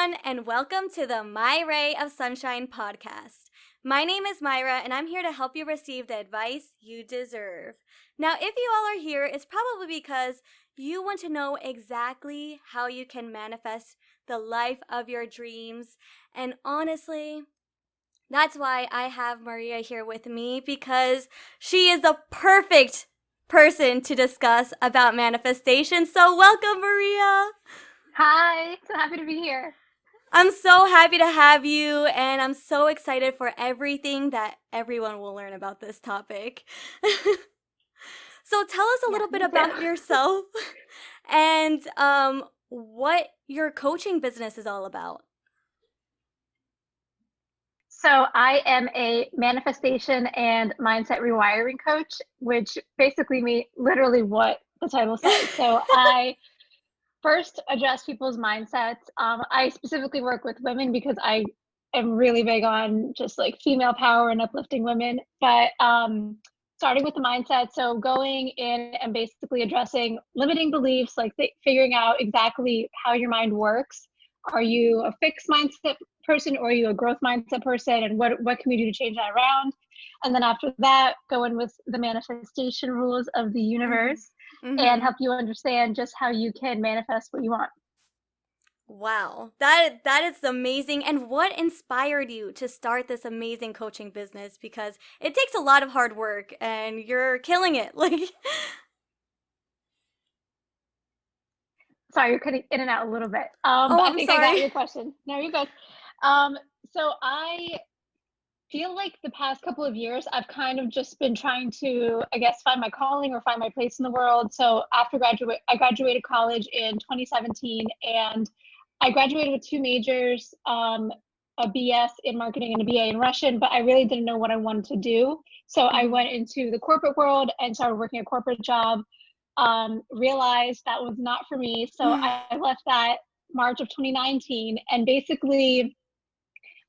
everyone, and welcome to the My Ray of Sunshine podcast. My name is Myra, and I'm here to help you receive the advice you deserve. Now, if you all are here, it's probably because you want to know exactly how you can manifest the life of your dreams. And honestly, that's why I have Maria here with me, because she is the perfect person to discuss about manifestation. So, welcome, Maria. Hi, so happy to be here. I'm so happy to have you, and I'm so excited for everything that everyone will learn about this topic. So, tell us a Yeah, little bit me too. about yourself and what your coaching business is all about. So, I am a manifestation and mindset rewiring coach, which basically means literally what the title says. So, I first address people's mindsets. I specifically work with women because I am really big on just like female power and uplifting women. But starting with the mindset, so going in and basically addressing limiting beliefs, like figuring out exactly how your mind works. Are you a fixed mindset person or are you a growth mindset person? And what can we do to change that around? And then after that, go in with the manifestation rules of the Mm-hmm. universe and Mm-hmm. help you understand just how you can manifest what you want. Wow, that is amazing. And what inspired you to start this amazing coaching business? Because it takes a lot of hard work, and you're killing it. Like, Sorry, you're cutting in and out a little bit. But oh, I I'm think I got sorry. your question. No, you're good. So I feel like the past couple of years, I've kind of just been trying to, I guess, find my calling or find my place in the world. So I graduated college in 2017, and I graduated with two majors, a BS in marketing and a BA in Russian, but I really didn't know what I wanted to do. So I Mm-hmm. went into the corporate world and started working a corporate job. Realized that was not for me. So I left that March of 2019, and basically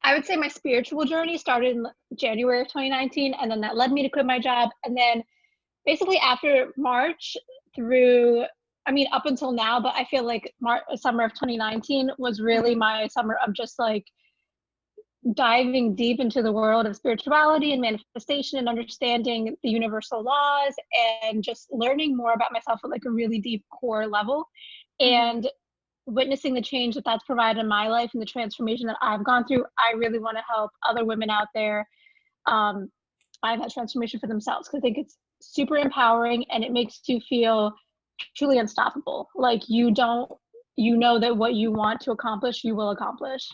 I would say my spiritual journey started in January of 2019, and then that led me to quit my job. And then basically after March through, I mean, up until now, but I feel like summer of 2019 was really Mm-hmm. my summer of just like diving deep into the world of spirituality and manifestation and understanding the universal laws and just learning more about myself at like a really deep core level. Mm-hmm. And witnessing the change that that's provided in my life and the transformation that I've gone through, I really want to help other women out there find that transformation for themselves because I think it's super empowering and it makes you feel truly unstoppable. Like you know that what you want to accomplish, you will accomplish.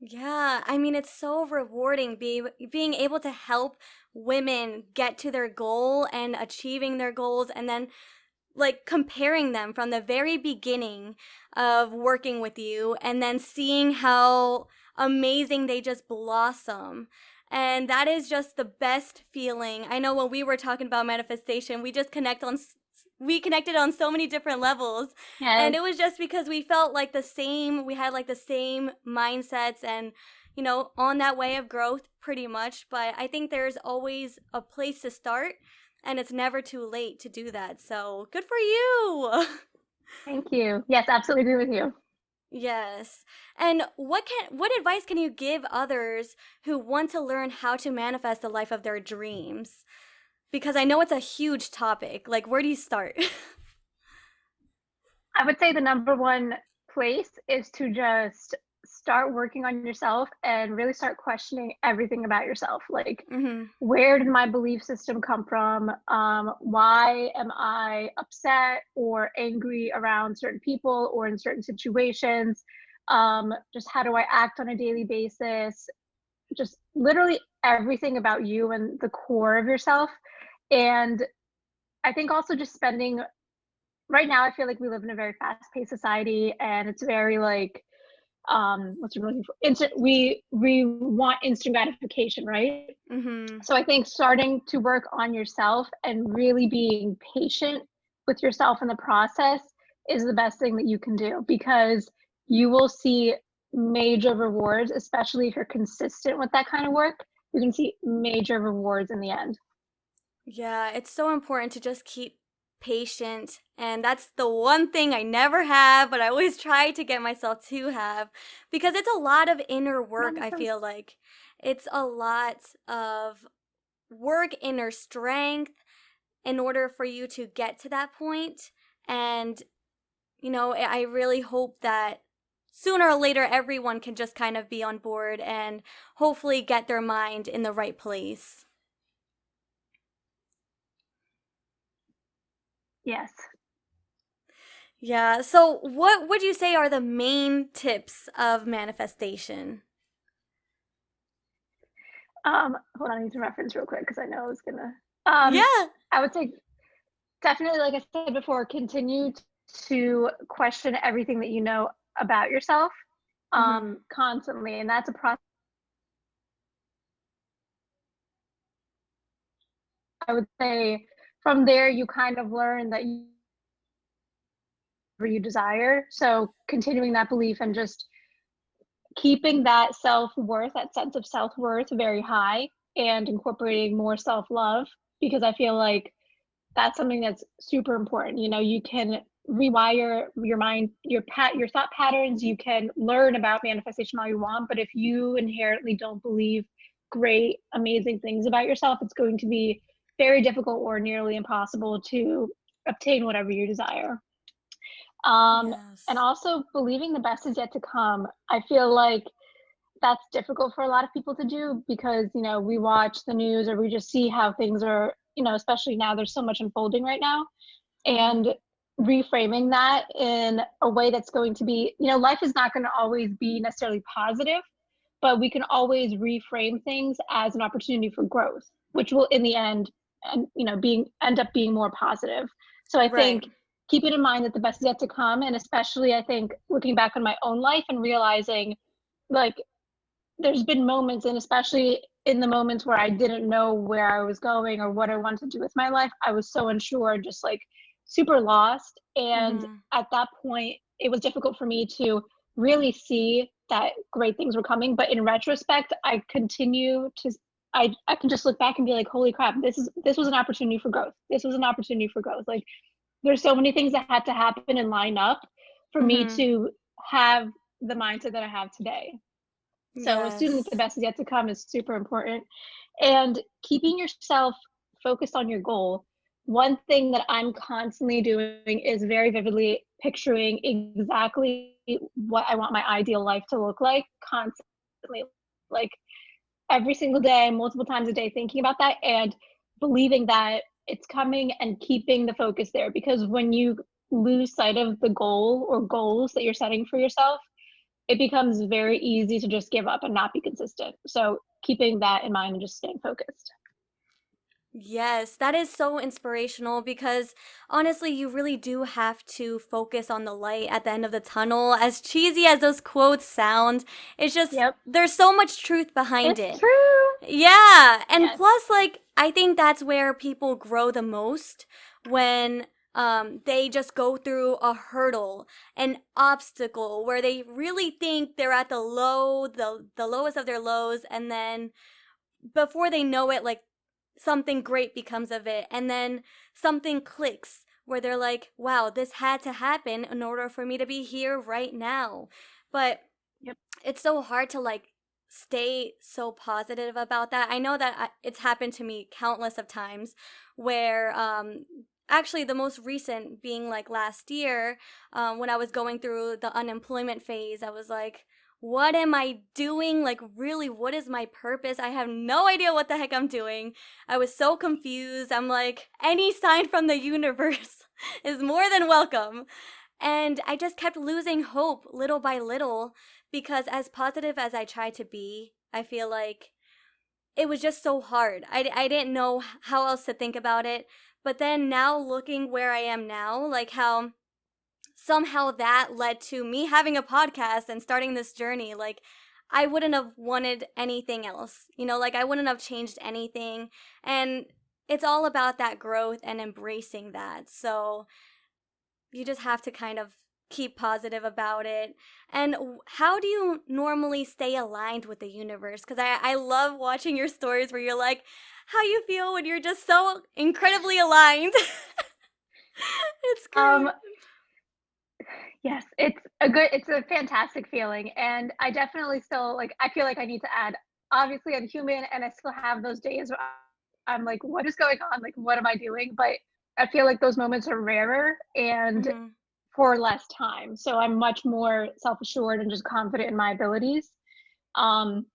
Yeah, I mean, it's so rewarding being able to help women get to their goal and achieving their goals, and then like comparing them from the very beginning of working with you, and then seeing how amazing they just blossom. And that is just the best feeling. I know when we were talking about manifestation, we connected on so many different levels, and Yes. it was just because we felt like the same, we had like the same mindsets, and on that way of growth pretty much. But I think there's always a place to start, and it's never too late to do that. So good for you. Thank you. Yes, absolutely agree with you. Yes. And what advice can you give others who want to learn how to manifest the life of their dreams? Because I know it's a huge topic. Like, where do you start? I would say the number one place is to just start working on yourself and really start questioning everything about yourself. Like, Mhm. where did my belief system come from? Why am I upset or angry around certain people or in certain situations? Just how do I act on a daily basis? Just literally everything about you and the core of yourself. And I think also just spending right now, I feel like we live in a very fast-paced society, and it's very like what's it looking for? Instant. We want instant gratification, right? Mhm. So I think starting to work on yourself and really being patient with yourself in the process is the best thing that you can do because you will see major rewards, especially if you're consistent with that kind of work. You can see major rewards in the end. Yeah, it's so important to just keep patient, and that's the one thing I never have, but I always try to get myself to have, because it's a lot of inner work, I feel like. It's a lot of work, inner strength, in order for you to get to that point. And, I really hope that sooner or later everyone can just kind of be on board and hopefully get their mind in the right place. Yes. Yeah, so what would you say are the main tips of manifestation? Hold on, I need to reference real quick because I know I was gonna. Yeah. I would say definitely, like I said before, continue to question everything that you know about yourself, Mhm. constantly, and that's a process. I would say from there you kind of learn that you desire. So continuing that belief and just keeping that self-worth, that sense of self-worth very high and incorporating more self-love, because I feel like that's something that's super important. You know, you can rewire your mind, your thought patterns, you can learn about manifestation all you want, but if you inherently don't believe great, amazing things about yourself, it's going to be very difficult or nearly impossible to obtain whatever you desire. Um, and Yes. also believing the best is yet to come. I feel like that's difficult for a lot of people to do because, you know, we watch the news or we just see how things are, you know, especially now there's so much unfolding right now. Mhm. And reframing that in a way that's going to be, you know, life is not going to always be necessarily positive, but we can always reframe things as an opportunity for growth, which will in the end and you know being end up being more positive. So I Right. think keeping in mind that the best is yet to come, and especially I think looking back on my own life and realizing like there's been moments, and especially in the moments where I didn't know where I was going or what I wanted to do with my life, I was so unsure, just like super lost. And Mhm. at that point, it was difficult for me to really see that great things were coming. But in retrospect, I continue to I can just look back and be like, holy crap, this was an opportunity for growth. This was an opportunity for growth. Like there's so many things that had to happen and line up for me Mhm. to have the mindset that I have today. So assuming that the Yes. best is yet to come is super important. And keeping yourself focused on your goal. One thing that I'm constantly doing is very vividly picturing exactly what I want my ideal life to look like constantly. Like every single day, multiple times a day, thinking about that and believing that it's coming and keeping the focus there. Because when you lose sight of the goal or goals that you're setting for yourself, it becomes very easy to just give up and not be consistent. So keeping that in mind and just staying focused. Yes, that is so inspirational because honestly, you really do have to focus on the light at the end of the tunnel. As cheesy as those quotes sound, it's just Yep. there's so much truth behind It's it. true. Yeah, and Yes. plus, like, I think that's where people grow the most when they just go through a hurdle, an obstacle where they really think they're at the lowest of their lows, and then before they know it, like something great becomes of it, and then something clicks where they're like, wow, this had to happen in order for me to be here right now. But Yep. it's so hard to like stay so positive about that. I know that it's happened to me countless of times where actually the most recent being like last year, when I was going through the unemployment phase, I was like, what am I doing? Like, really, what is my purpose? I have no idea what the heck I'm doing. I was so confused. I'm like, any sign from the universe is more than welcome. And I just kept losing hope little by little because, as positive as I tried to be, I feel like it was just so hard. I didn't know how else to think about it. But then now, looking where I am now, like how somehow that led to me having a podcast and starting this journey, like I wouldn't have wanted anything else. Like I wouldn't have changed anything. And it's all about that growth and embracing that. So you just have to kind of keep positive about it. And how do you normally stay aligned with the universe? Because I love watching your stories where you're like, how you feel when you're just so incredibly aligned. That's Um, great. yes, it's a fantastic feeling, and I definitely still, like, I feel like I need to add, obviously, I'm human, and I still have those days where I'm like, "What is going on? Like, what am I doing?" But I feel like those moments are rarer and Mhm. for less time, so I'm much more self-assured and just confident in my abilities. Um,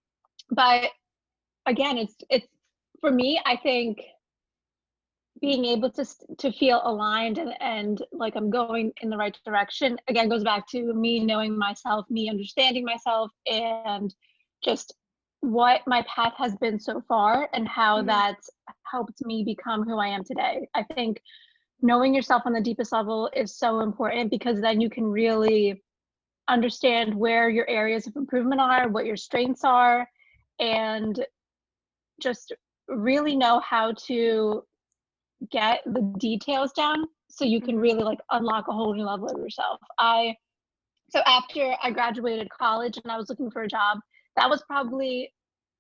but again, it's for me, I think being able to feel aligned and like I'm going in the right direction again goes back to me knowing myself, me understanding myself, and just what my path has been so far and how Mhm. that's helped me become who I am today. I think knowing yourself on the deepest level is so important because then you can really understand where your areas of improvement are, what your strengths are, and just really know how to get the details down so you can Mhm. really like unlock a whole new level of yourself. I so after I graduated college and I was looking for a job, that was probably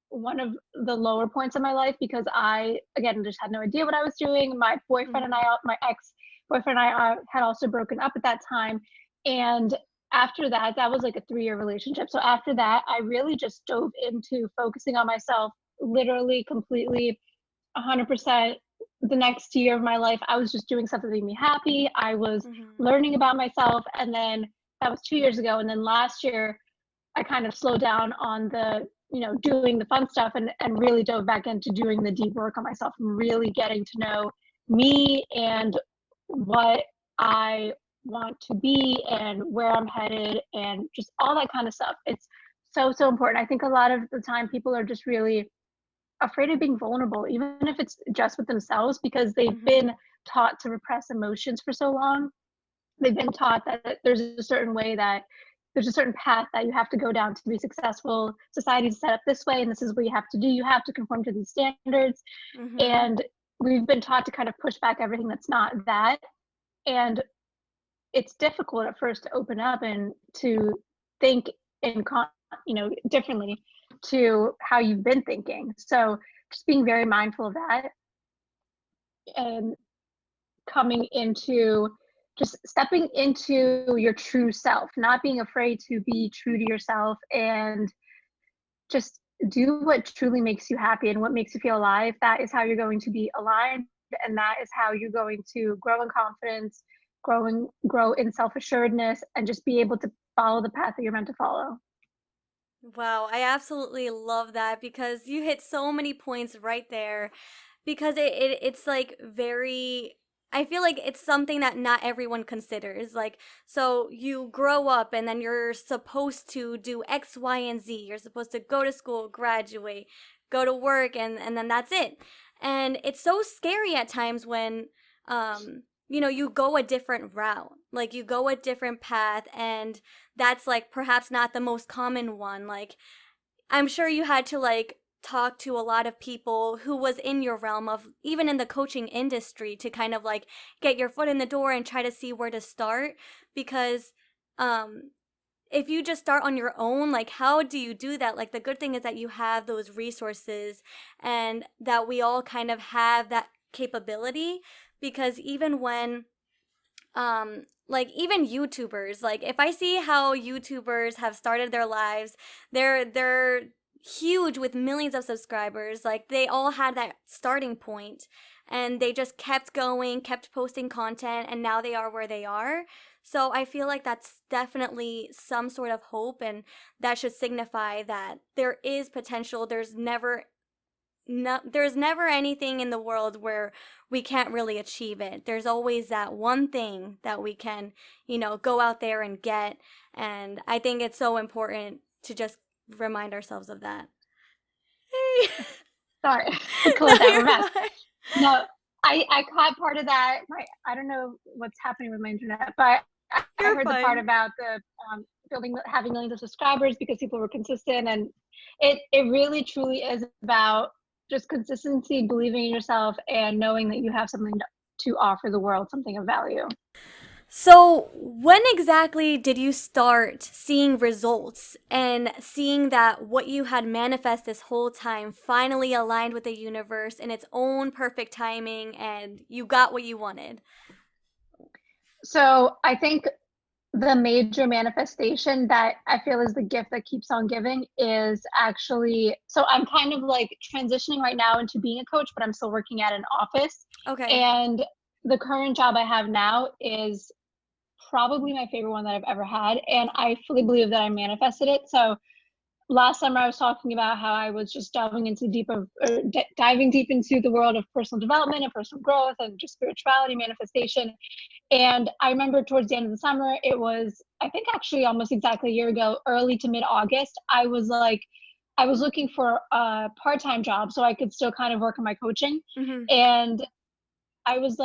one of the lower points of my life because I again just had no idea what I was doing. My boyfriend and Mhm. I, my ex boyfriend and I had also broken up at that time, and after that, that was like a 3-year relationship. So after that, I really just dove into focusing on myself, literally, completely 100%. The next year of my life, I was just doing stuff that made me happy. I was Mhm. learning about myself. And then that was 2 years ago. And then last year, I kind of slowed down on the, doing the fun stuff and really dove back into doing the deep work on myself and really getting to know me and what I want to be and where I'm headed and just all that kind of stuff. It's so, so important. I think a lot of the time people are just really afraid of being vulnerable, even if it's just with themselves, because they've Mhm. been taught to repress emotions for so long. They've been taught that there's a certain path that you have to go down to be successful. Society's set up this way, and this is what you have to do. You have to conform to these standards. Mhm. And we've been taught to kind of push back everything that's not that. And it's difficult at first to open up and to think in differently to how you've been thinking. So just being very mindful of that and coming into just stepping into your true self, not being afraid to be true to yourself and just do what truly makes you happy and what makes you feel alive. That is how you're going to be aligned, and that is how you're going to grow in confidence, grow in self-assuredness, and just be able to follow the path that you're meant to follow. Wow, I absolutely love that because you hit so many points right there because it's like very I feel like it's something that not everyone considers. Like, so you grow up and then you're supposed to do X, Y, and Z. You're supposed to go to school, graduate, go to work, and then that's it. And it's so scary at times when you go a different route. Like you go a different path and that's like perhaps not the most common one. Like I'm sure you had to like talk to a lot of people who was in your realm of even in the coaching industry to kind of like get your foot in the door and try to see where to start because um if you just start on your own, like how do you do that? Like the good thing is that you have those resources and that we all kind of have that capability because even when like even YouTubers, like if I see how YouTubers have started their lives, they're huge with millions of subscribers. Like they all had that starting point and they just kept going, kept posting content, and now they are where they are. So I feel like that's definitely some sort of hope, and that should signify that there is potential. There's never anything in the world where we can't really achieve it. There's always that one thing that we can, go out there and get. And I think it's so important to just remind ourselves of that. Hey. Sorry, No, close that. We're you're back. fine. No, I caught part of that. I don't know what's happening with my internet, but I You're heard the part fine. about the having millions of subscribers because people were consistent, and it really truly is about just consistency, believing in yourself, and knowing that you have something to offer the world, something of value. So, when exactly did you start seeing results and seeing that what you had manifest this whole time finally aligned with the universe in its own perfect timing and you got what you wanted? So I think the major manifestation that I feel is the gift that keeps on giving is actually, so I'm kind of like transitioning right now into being a coach, but I'm still working at an office. Okay. And the current job I have now is probably my favorite one that I've ever had. And I fully believe that I manifested it. So last summer I was talking about how I was just diving deep into the world of personal development and personal growth and just spirituality, manifestation. And I remember towards the end of the summer, it was, I think actually almost exactly a year ago, early to mid August, I was looking for a part time job so I could still kind of work on my coaching. Mm-hmm. And I was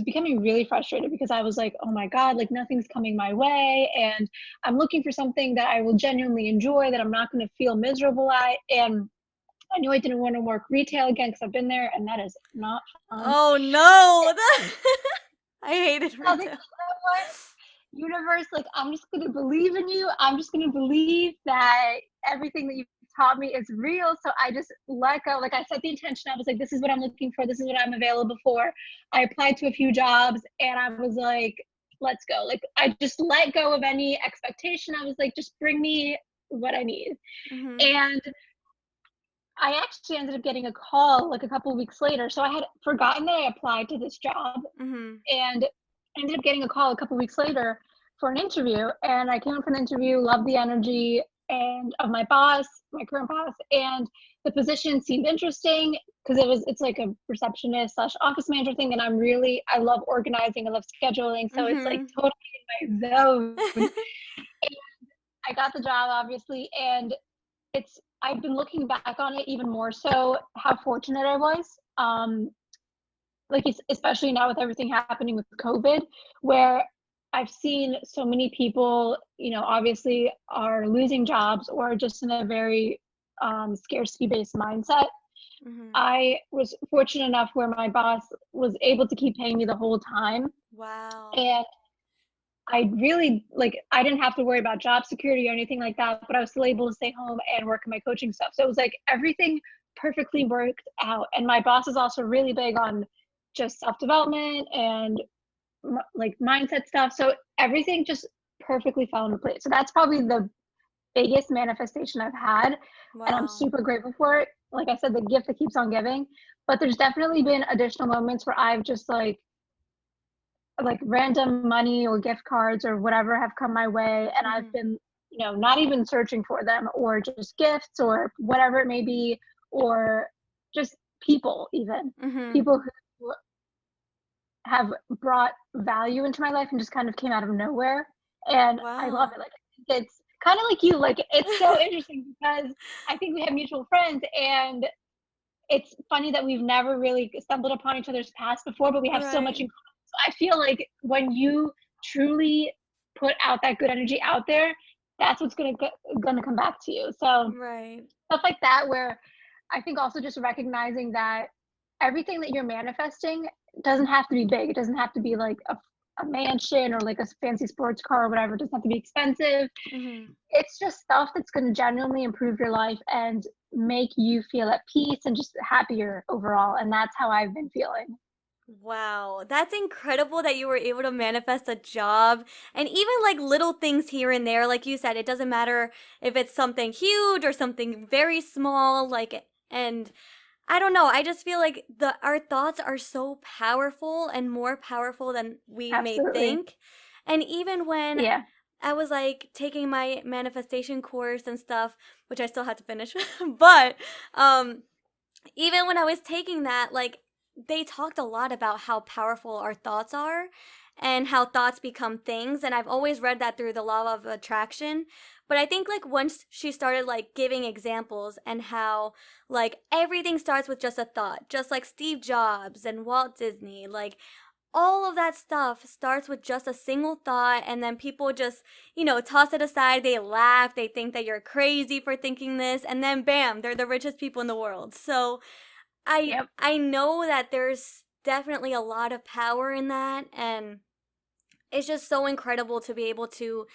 becoming really frustrated because I was like, oh my God, like nothing's coming my way. And I'm looking for something that I will genuinely enjoy, that I'm not going to feel miserable at. And I knew I didn't want to work retail again because I've been there and that is not fun. Oh no! I hated I was like, retail. you know what? Universe, like, I'm just going to believe in you. I'm just going to believe that everything that you've taught me is real. So I just let go. Like, I set the intention. I was like, this is what I'm looking for. This is what I'm available for. I applied to a few jobs and I was like, let's go. Like, I just let go of any expectation. I was like, just bring me what I need. Mm-hmm. And I actually ended up getting a call like a couple of weeks later. So I had forgotten that I applied to this job Mm-hmm. and ended up getting a call a couple weeks later for an interview. And I came in for an interview, loved the energy and of my boss, my current boss, and the position seemed interesting because it's like a receptionist slash office manager thing. And I love organizing, I love scheduling. So it's like Mm-hmm. totally in my zone. I got the job obviously, and I've been looking back on it even more so how fortunate I was. Like especially now with everything happening with COVID, where I've seen so many people, you know, obviously are losing jobs or just in a very scarcity based mindset. Mm-hmm. I was fortunate enough where my boss was able to keep paying me the whole time. Wow. And I really like I didn't have to worry about job security or anything like that, but I was still able to stay home and work on my coaching stuff. So it was like everything perfectly worked out. And my boss is also really big on just self-development and like mindset stuff. So everything just perfectly fell into place. So that's probably the biggest manifestation I've had. And I'm Wow. super grateful for it. Like I said, the gift that keeps on giving. But there's definitely been additional moments where I've just like random money or gift cards or whatever have come my way and I've Mm-hmm. been, you know, not even searching for them or just gifts or whatever it may be or just people, even Mm-hmm. people who have brought value into my life and just kind of came out of nowhere. And I love Wow. it. Like it's kind of like you, like it's so interesting because I think we have mutual friends and it's funny that we've never really stumbled upon each other's paths before, but we have so much Right. in common. So I feel like when you truly put out that good energy out there, that's what's gonna come back to you. So Right. stuff like that, where I think also just recognizing that everything that you're manifesting doesn't have to be big. It doesn't have to be like a mansion or like a fancy sports car or whatever. It doesn't have to be expensive. Mm-hmm. It's just stuff that's going to genuinely improve your life and make you feel at peace and just happier overall. And that's how I've been feeling. Wow, that's incredible that you were able to manifest a job and even like little things here and there. Like you said, it doesn't matter if it's something huge or something very small. And I don't know. I just feel like our thoughts are so powerful and more powerful than we may Absolutely. think. And even when Yeah. I was like taking my manifestation course and stuff, which I still had to finish, but um even when I was taking that, like they talked a lot about how powerful our thoughts are and how thoughts become things. And I've always read that through the law of attraction. But I think like once she started like giving examples and how like everything starts with just a thought, just like Steve Jobs and Walt Disney, like all of that stuff starts with just a single thought and then people just, toss it aside, they laugh, they think that you're crazy for thinking this and then bam, they're the richest people in the world. So I Yep. I know that there's definitely a lot of power in that and it's just so incredible to be able to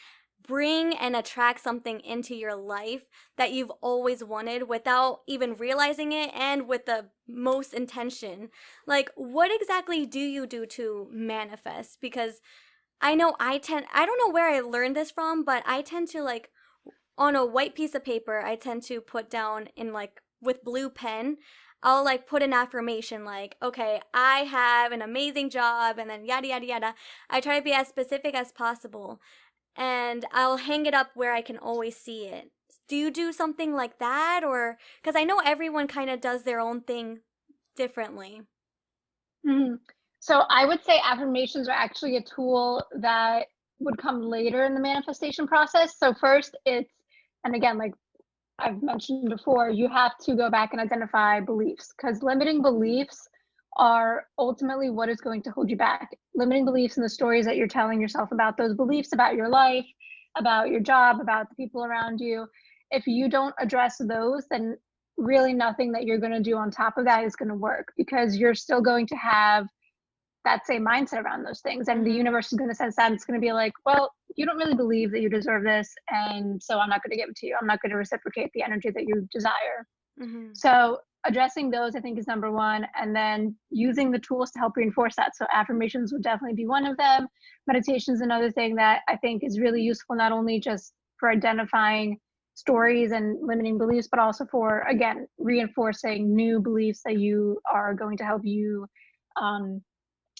bring and attract something into your life that you've always wanted without even realizing it and with the most intention. Like what exactly do you do to manifest? Because I know I don't know where I learned this from, but I tend to like on a white piece of paper, I tend to put down in like with blue pen, I'll like put an affirmation like, okay, I have an amazing job, and then yada yada yada. I try to be as specific as possible, and I'll hang it up where I can always see it. Do you do something like that, or because I know everyone kind of does their own thing differently? Mhm. So I would say affirmations are actually a tool that would come later in the manifestation process. So first it's, and again, like I've mentioned before, you have to go back and identify beliefs, because limiting beliefs are ultimately what is going to hold you back. Limiting beliefs and the stories that you're telling yourself about those beliefs, about your life, about your job, about the people around you. If you don't address those, then really nothing that you're going to do on top of that is going to work, because you're still going to have that same mindset around those things. And the Mm-hmm. universe is going to sense that, and it's going to be like, well, you don't really believe that you deserve this. And so I'm not going to give it to you. I'm not going to reciprocate the energy that you desire. Mm-hmm. So addressing those, I think, is number one. And then using the tools to help reinforce that. So affirmations would definitely be one of them. Meditation is another thing that I think is really useful, not only just for identifying stories and limiting beliefs, but also for, again, reinforcing new beliefs that you are going to help you um,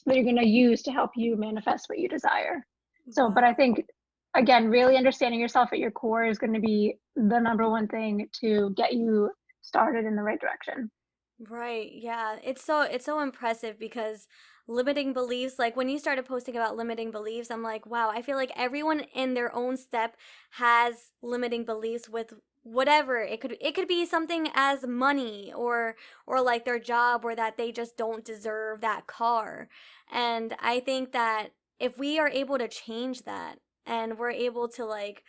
that you're going to use to help you manifest what you desire. So, but I Wow. think, again, really understanding yourself at your core is going to be the number one thing to get you started in the right direction. Right. Yeah. It's so impressive because limiting beliefs, like when you started posting about limiting beliefs, I'm like, wow, I feel like everyone in their own step has limiting beliefs with whatever. It could be something as money or like their job, or that they just don't deserve that car. And I think that if we are able to change that, and we're able to like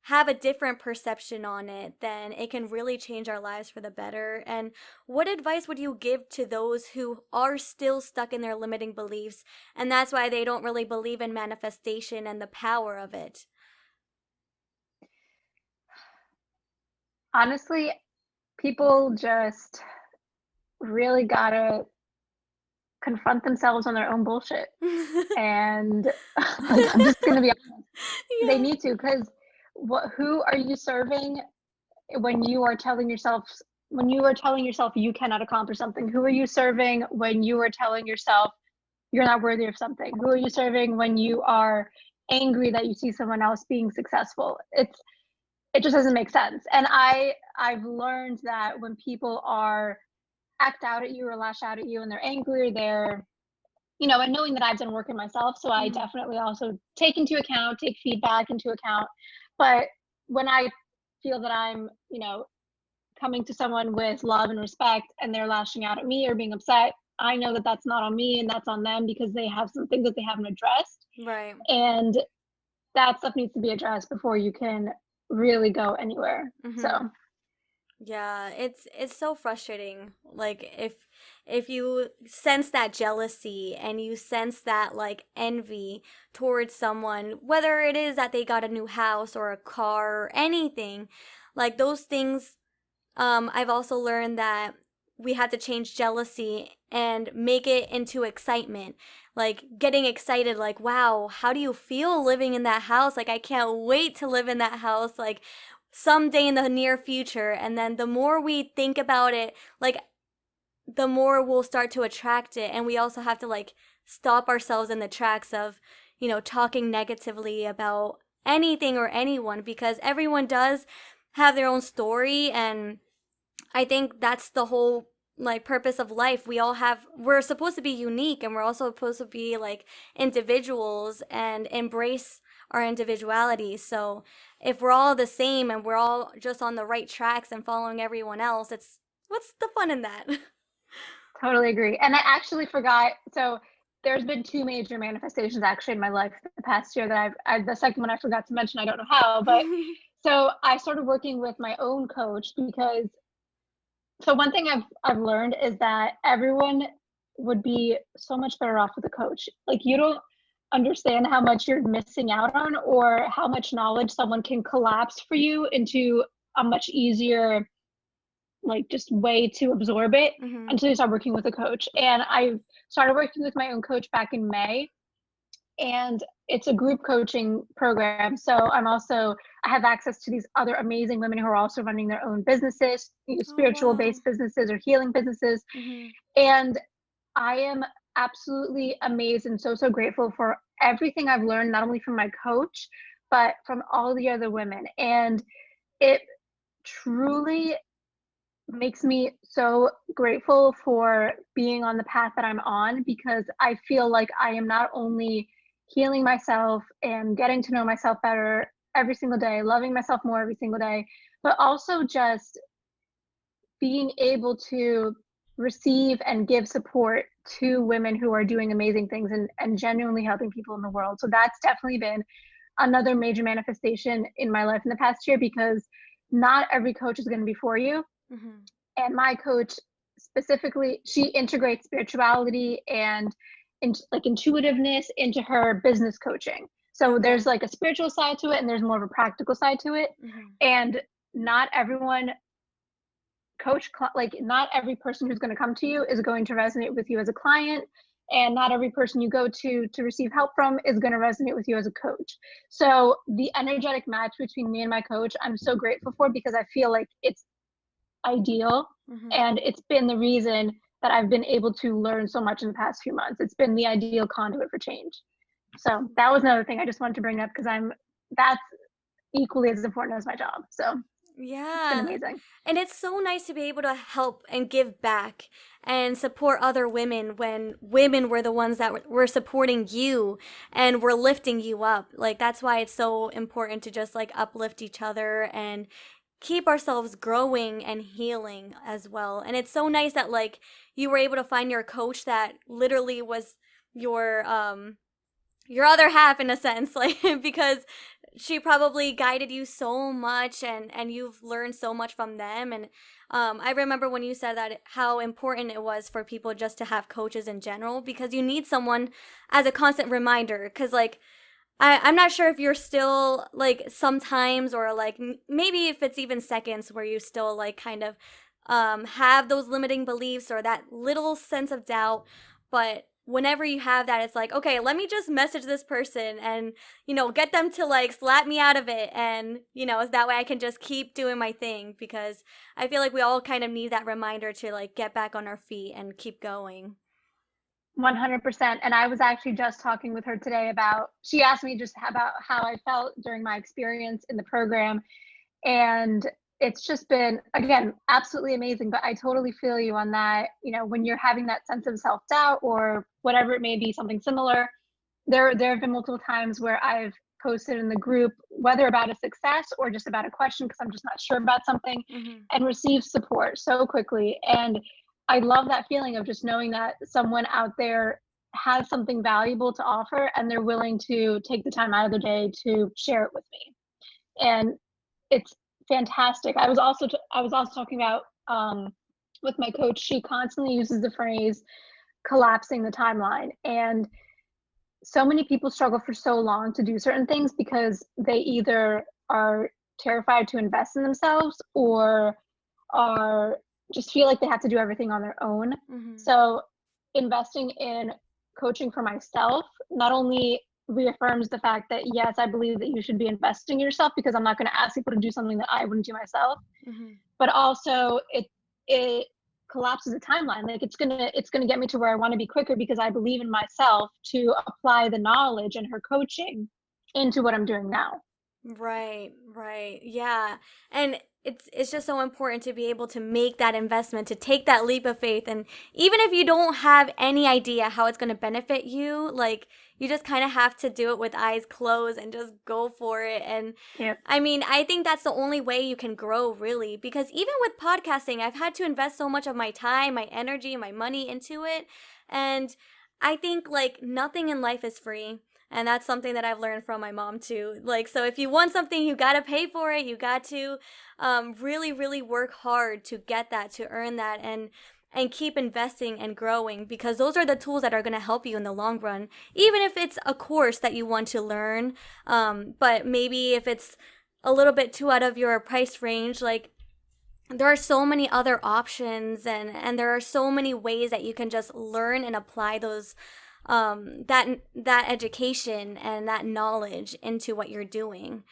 have a different perception on it, then it can really change our lives for the better. And what advice would you give to those who are still stuck in their limiting beliefs, and that's why they don't really believe in manifestation and the power of it? Honestly, people just really got to confront themselves on their own bullshit. And like, I'm just going to be honest, they Yeah. need to, because who are you serving when you are telling yourself you cannot accomplish something? Who are you serving when you are telling yourself you're not worthy of something? Who are you serving when you are angry that you see someone else being successful? It just doesn't make sense. And I've learned that when people are act out at you or lash out at you and they're angry, they're, and knowing that I've done work in myself, so I Mhm. definitely also take feedback into account. But when I feel that I'm, coming to someone with love and respect and they're lashing out at me or being upset, I know that that's not on me and that's on them, because they have some things that they haven't addressed. Right. And that stuff needs to be addressed before you can really go anywhere. So, Mhm. Yeah, it's so frustrating. Like if you sense that jealousy and you sense that like envy towards someone, whether it is that they got a new house or a car or anything, like those things, I've also learned that we have to change jealousy and make it into excitement. Like getting excited, like, wow, how do you feel living in that house? Like, I can't wait to live in that house, like, someday in the near future. And then the more we think about it, like, the more we'll start to attract it. And we also have to, like, stop ourselves in the tracks of, talking negatively about anything or anyone, because everyone does have their own story. And I think that's the whole like purpose of life. We're supposed to be unique, and we're also supposed to be like individuals and embrace our individuality. So if we're all the same and we're all just on the right tracks and following everyone else, it's what's the fun in that? totally agree. And I actually forgot. So, there's been two major manifestations actually in my life the past year that the second one I forgot to mention. I don't know how, but so I started working with my own coach, because so one thing I've learned is that everyone would be so much better off with a coach. Like, you don't understand how much you're missing out on, or how much knowledge someone can collapse for you into a much easier, like, just way to absorb it, Mhm. until you start working with a coach. And I started working with my own coach back in May, and it's a group coaching program. So I have access to these other amazing women who are also running their own businesses, Oh, spiritual wow. based businesses or healing businesses. Mhm. And I am absolutely amazed and so grateful for everything I've learned, not only from my coach, but from all the other women. And it truly makes me so grateful for being on the path that I'm on, because I feel like I am not only healing myself and getting to know myself better every single day, loving myself more every single day, but also just being able to receive and give support to women who are doing amazing things and genuinely helping people in the world. So that's definitely been another major manifestation in my life in the past year, because not every coach is going to be for you. Mhm. And my coach specifically, she integrates spirituality and like intuitiveness into her business coaching. So Okay. there's like a spiritual side to it and there's more of a practical side to it. Mhm. And not everyone like not every person who's going to come to you is going to resonate with you as a client, and not every person you go to receive help from is going to resonate with you as a coach. So the energetic match between me and my coach, I'm so grateful for, because I feel like it's ideal, Mhm. and it's been the reason that I've been able to learn so much in the past few months. It's been the ideal conduit for change. So that was another thing I just wanted to bring up, because that's equally as important as my job. So it's been Yeah. amazing. And it's so nice to be able to help and give back and support other women when women were the ones that were supporting you and were lifting you up. Like, that's why it's so important to just like uplift each other and keep ourselves growing and healing as well. And it's so nice that like you were able to find your coach that literally was your other half in a sense, like because she probably guided you so much and you've learned so much from them. And I remember when you said that how important it was for people just to have coaches in general, because you need someone as a constant reminder. Because like I'm not sure if you're still like sometimes, or like maybe if it's even seconds where you still like kind of have those limiting beliefs or that little sense of doubt. But whenever you have that, it's like, okay, let me just message this person and, get them to like slap me out of it. And, that way I can just keep doing my thing, because I feel like we all kind of need that reminder to like get back on our feet and keep going. 100%. And I was actually just talking with her today she asked me just about how I felt during my experience in the program. And it's just been, again, absolutely amazing. But I totally feel you on that. When you're having that sense of self doubt or whatever it may be, something similar, there have been multiple times where I've posted in the group, whether about a success or just about a question, because I'm just not sure about something, Hmm. and received support so quickly. And I love that feeling of just knowing that someone out there has something valuable to offer and they're willing to take the time out of their day to share it with me. And it's fantastic. I was also talking about with my coach. She constantly uses the phrase collapsing the timeline, and so many people struggle for so long to do certain things because they either are terrified to invest in themselves or are just feel like they have to do everything on their own. Hmm. So investing in coaching for myself not only reaffirms the fact that yes, I believe that you should be investing in yourself, because I'm not going to ask people to do something that I wouldn't do myself, Hmm. but also it collapses the timeline. Like it's gonna get me to where I want to be quicker, because I believe in myself to apply the knowledge and her coaching into what I'm doing now. Right, right. Yeah. And it's just so important to be able to make that investment, to take that leap of faith. And even if you don't have any idea how it's going to benefit you, like you just kind of have to do it with eyes closed and just go for it. And Yeah. I mean, I think that's the only way you can grow really, because even with podcasting, I've had to invest so much of my time, my energy, my money into it. And I think like nothing in life is free. And that's something that I've learned from my mom too. Like, so if you want something, you got to pay for it. You got to really, really work hard to get that, to earn that, and keep investing and growing, because those are the tools that are going to help you in the long run. Even if it's a course that you want to learn, but maybe if it's a little bit too out of your price range, like there are so many other options, and there are so many ways that you can just learn and apply those that education and that knowledge into what you're doing.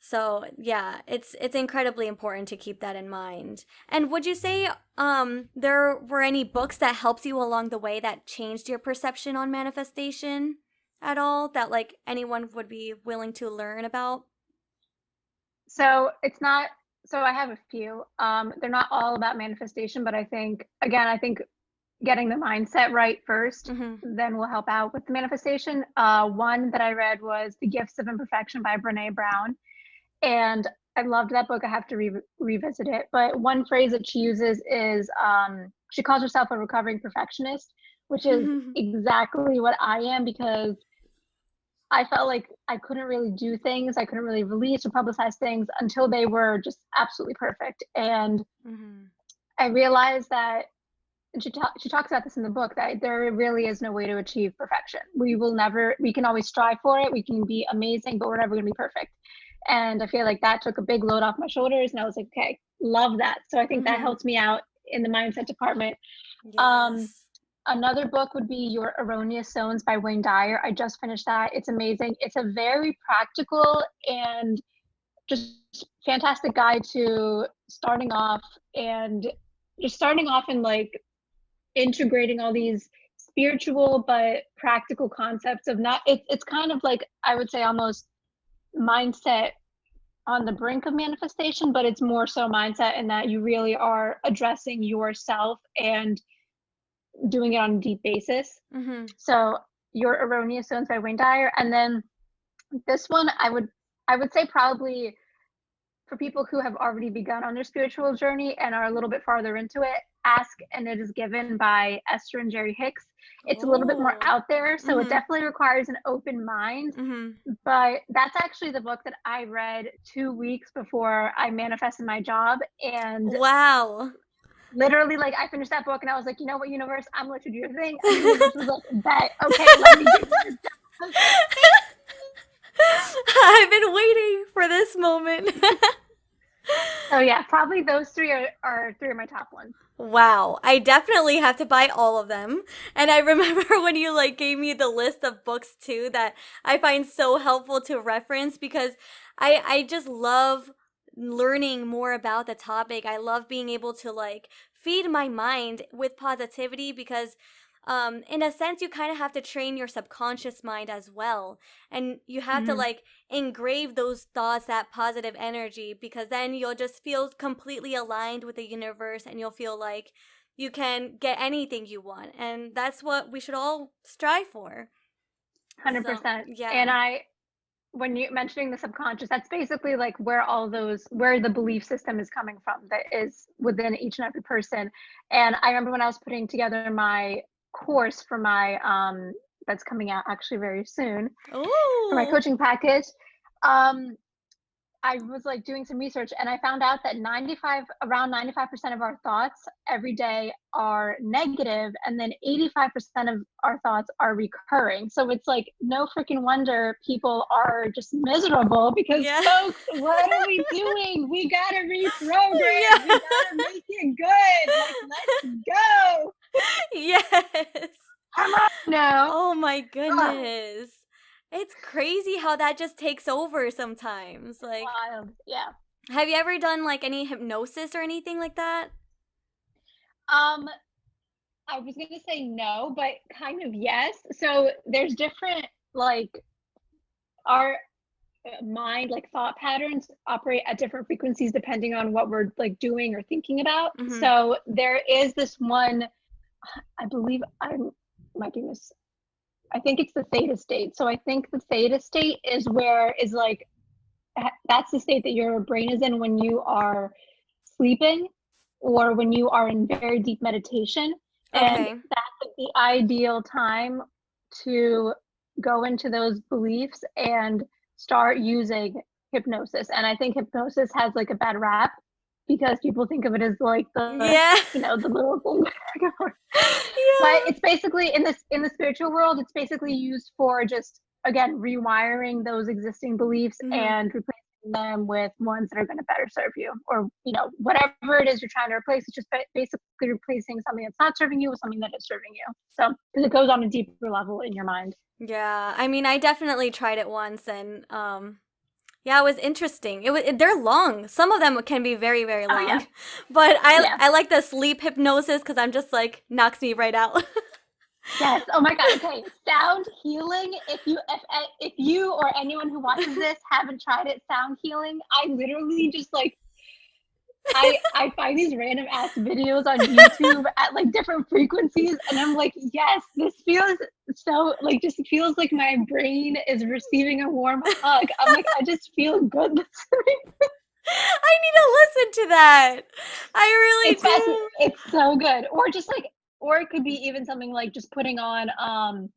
So yeah, it's incredibly important to keep that in mind. And would you say there were any books that helped you along the way that changed your perception on manifestation at all, that like anyone would be willing to learn about? So it's not, so I have a few. They're not all about manifestation, but I think, again, I think getting the mindset right first, Mhm. then will help out with the manifestation. One that I read was The Gifts of Imperfection by Brene Brown. And I loved that book. I have to revisit it. But one phrase that she uses is she calls herself a recovering perfectionist, which is exactly what I am, because I felt like I couldn't really do things. I couldn't really release or publicize things until they were just absolutely perfect. And Mhm. I realized that, and she talks about this in the book, that there really is no way to achieve perfection. We can always strive for it. We can be amazing, but we're never going to be perfect. And I feel like that took a big load off my shoulders. And I was like, okay, love that. So I think that Mhm. helped me out in the mindset department. Um, Yes. Another book would be Your Erroneous Zones by Wayne Dyer. I just finished that. It's amazing. It's a very practical and just fantastic guide to starting off and like integrating all these spiritual but practical concepts of not it's kind of like, I would say, almost mindset on the brink of manifestation, but it's more so mindset in that you really are addressing yourself and doing it on a deep basis. Mhm. So Your Erroneous Zones by Wayne Dyer. And then this one, I would say, probably for people who have already begun on their spiritual journey and are a little bit farther into it, Ask and It Is Given by Esther and Jerry Hicks. It's a little bit more Oh. out there, so it Mhm. definitely requires an open mind. Mhm. But that's actually the book that I read 2 weeks before I manifested my job. And Wow. literally, like, I finished that book and I was like, you know what, universe, I'm going to let you do your thing. And the universe was like, bet, okay, let me do this. I was like, I've been waiting for this moment. so yeah, probably those three are three of my top ones. Wow, I definitely have to buy all of them. And I remember when you like gave me the list of books too that I find so helpful to reference because I just love learning more about the topic. I love being able to like feed my mind with positivity because in a sense you kind of have to train your subconscious mind as well. And you have to Mhm. like engrave those thoughts, that positive energy, because then you'll just feel completely aligned with the universe and you'll feel like you can get anything you want. And that's what we should all strive for. So, 100%. And yeah. when you mentioning the subconscious, that's basically like where the belief system is coming from, that is within each and every person. And I remember when I was putting together my course for my, that's coming out actually very soon, for my Ooh. coaching package. um, I was like doing some research and I found out that around 95% of our thoughts every day are negative, and then 85% of our thoughts are recurring. So it's like no freaking wonder people are just miserable, because Yeah. folks, what are we doing? We got to Yeah. reprogram. We got to make it good. Like, let's go. Yes. Come on now. Oh my Ugh, goodness. It's crazy how that just takes over sometimes. Like, wild. Yeah. have you ever done like any hypnosis or anything like that? Um, I was gonna say no, but kind of yes. So there's different, like, our mind, like thought patterns operate at different frequencies depending on what we're like doing or thinking about. Mhm. So there is this one, I believe I might be I think it's the theta state. So I think the theta state is like, that's the state that your brain is in when you are sleeping or when you are in very deep meditation. And Okay. that's the ideal time to go into those beliefs and start using hypnosis. And I think hypnosis has like a bad rap because people think of it as like Yeah. the little thing. But Yeah. it's basically, in the spiritual world, it's basically used for just, again, rewiring those existing beliefs Mhm. and replacing them with ones that are going to better serve you, or whatever it is you're trying to replace. It's just basically replacing something that's not serving you with something that is serving you. So because it goes on a deeper level in your mind. Yeah, I mean, I definitely tried it once, and yeah, it was interesting. They're long. Some of them can be very, very Oh yeah, long. But I yeah. I like the sleep hypnosis cuz I'm just like knocks me right out. Yes. Oh my God. Okay. Sound healing. If you or anyone who watches this haven't tried it, sound healing. I literally just like I find these random ass videos on YouTube at like different frequencies, and I'm like, yes, this feels so like just feels like my brain is receiving a warm hug. I'm like, I just feel good listening. I need to listen to that. I really It's fascinating. do. It's so good. Or just like, or it could be even something like just putting on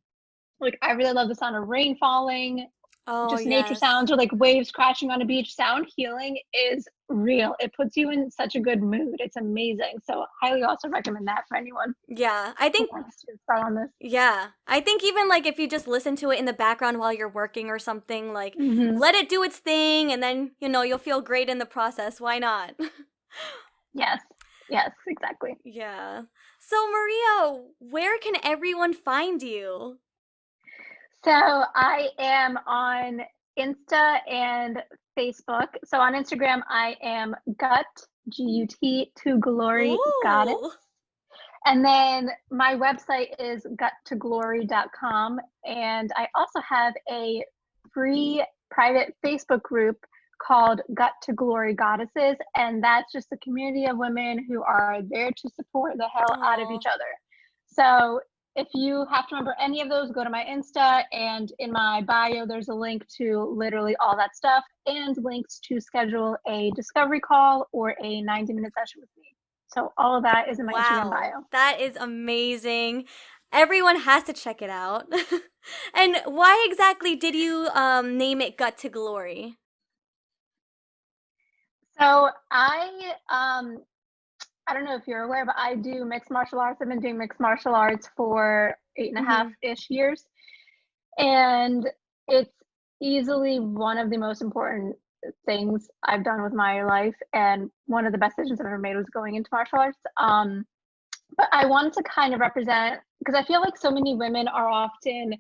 like I really love the sound of rain falling, Oh, just nature yes. sounds or like waves crashing on a beach. Sound healing is real. It puts you in such a good mood. It's amazing. So highly also recommend that for anyone Yeah, I who think wants to start on this. yeah. I think even like if you just listen to it in the background while you're working or something, like Hmm. let it do its thing and then, you'll feel great in the process. Why not? Yes. Yes, exactly. Yeah. So, Maria, where can everyone find you? So I am on Insta and Facebook. So on Instagram, I am Gut to Glory Goddess. Ooh. And then my website is guttoglory.com. And I also have a free private Facebook group called Gut to Glory Goddesses. And that's just a community of women who are there to support the hell out of each Oh. other. So if you have to remember any of those, go to my Insta, and in my bio, there's a link to literally all that stuff and links to schedule a discovery call or a 90-minute session with me. So all of that is in my Instagram Wow. bio. That is amazing. Everyone has to check it out. And why exactly did you name it Gut to Glory? So I don't know if you're aware, but I do mixed martial arts. I've been doing mixed martial arts for 8.5-ish years. And it's easily one of the most important things I've done with my life. And one of the best decisions I've ever made was going into martial arts. But I wanted to kind of represent, because I feel like so many women are often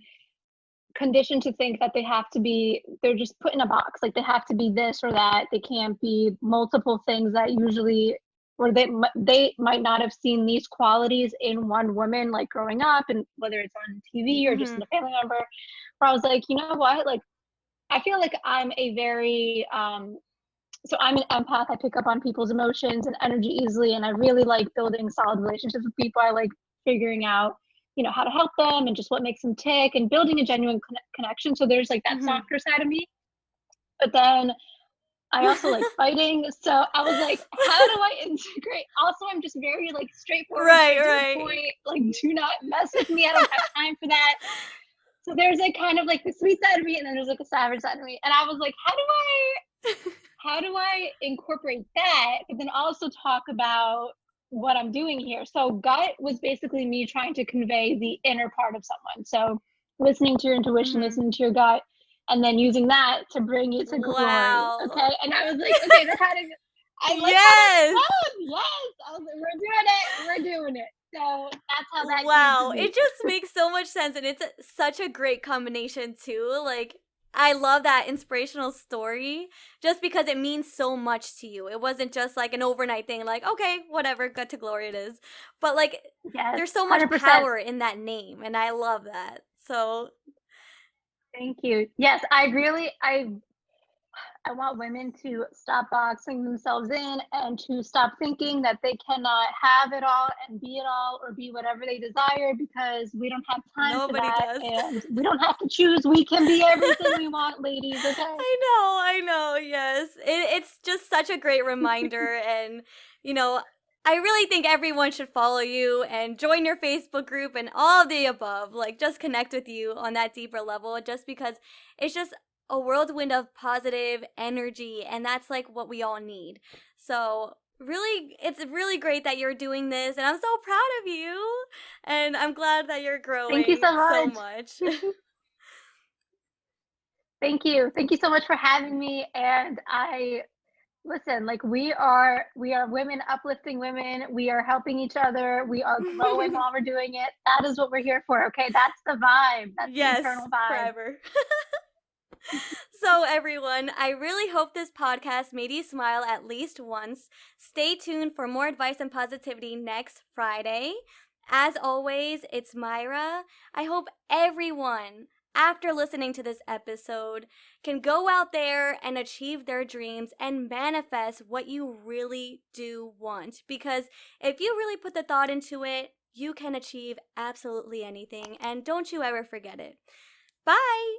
conditioned to think that they're just put in a box, like they have to be this or that. They can't be multiple things that usually, or they might not have seen these qualities in one woman like growing up, and whether it's on TV or just in Mm-hmm. a family member. Where I was like, you know what, like I feel like I'm a very so I'm an empath. I pick up on people's emotions and energy easily, and I really like building solid relationships with people. I like figuring out, how to help them and just what makes them tick and building a genuine connection. So there's like that Mm-hmm. softer side of me. But then I also like fighting. So I was like, how do I integrate? Also, I'm just very like straightforward, Right, straight to the right. point. Like, do not mess with me. I don't have time for that. So there's like kind of like the sweet side of me, and then there's like a savage side of me. And I was like, how do I incorporate that, but then also talk about what I'm doing here? So gut was basically me trying to convey the inner part of someone. So listening to your intuition, Mm-hmm. listening to your gut, and then using that to bring you to glory. Wow. Okay. And I was like, okay, I like how that Yes. sounds. Yes. I was like, we're doing it. We're doing it. So that's how that came to Wow. be. It just makes so much sense and such a great combination too. Like I love that inspirational story just because it means so much to you. It wasn't just like an overnight thing like okay, whatever, gut to glory it is. But like Yes. there's so much 100%. power in that name and I love that. So, Thank you. Yes. I want women to stop boxing themselves in and to stop thinking that they cannot have it all and be it all or be whatever they desire, because we don't have time for nobody that, does. and we don't have to choose. We can be everything we want, ladies, okay? I know, yes. It's just such a great reminder. And, you know, I really think everyone should follow you and join your Facebook group and all of the above. Like, just connect with you on that deeper level just because it's just a whirlwind of positive energy. And that's like what we all need. So, really, it's really great that you're doing this. And I'm so proud of you. And I'm glad that you're Thank you growing so so much. much. Thank you. Thank you so much for having me. And listen, like we are women uplifting women. We are helping each other. We are growing while we're doing it. That is what we're here for. Okay. That's the vibe. That's the Yes, eternal vibe. forever. So, everyone, I really hope this podcast made you smile at least once. Stay tuned for more advice and positivity next Friday. As always, it's Myra. I hope everyone, after listening to this episode, can go out there and achieve their dreams and manifest what you really do want. Because if you really put the thought into it, you can achieve absolutely anything. And don't you ever forget it. Bye!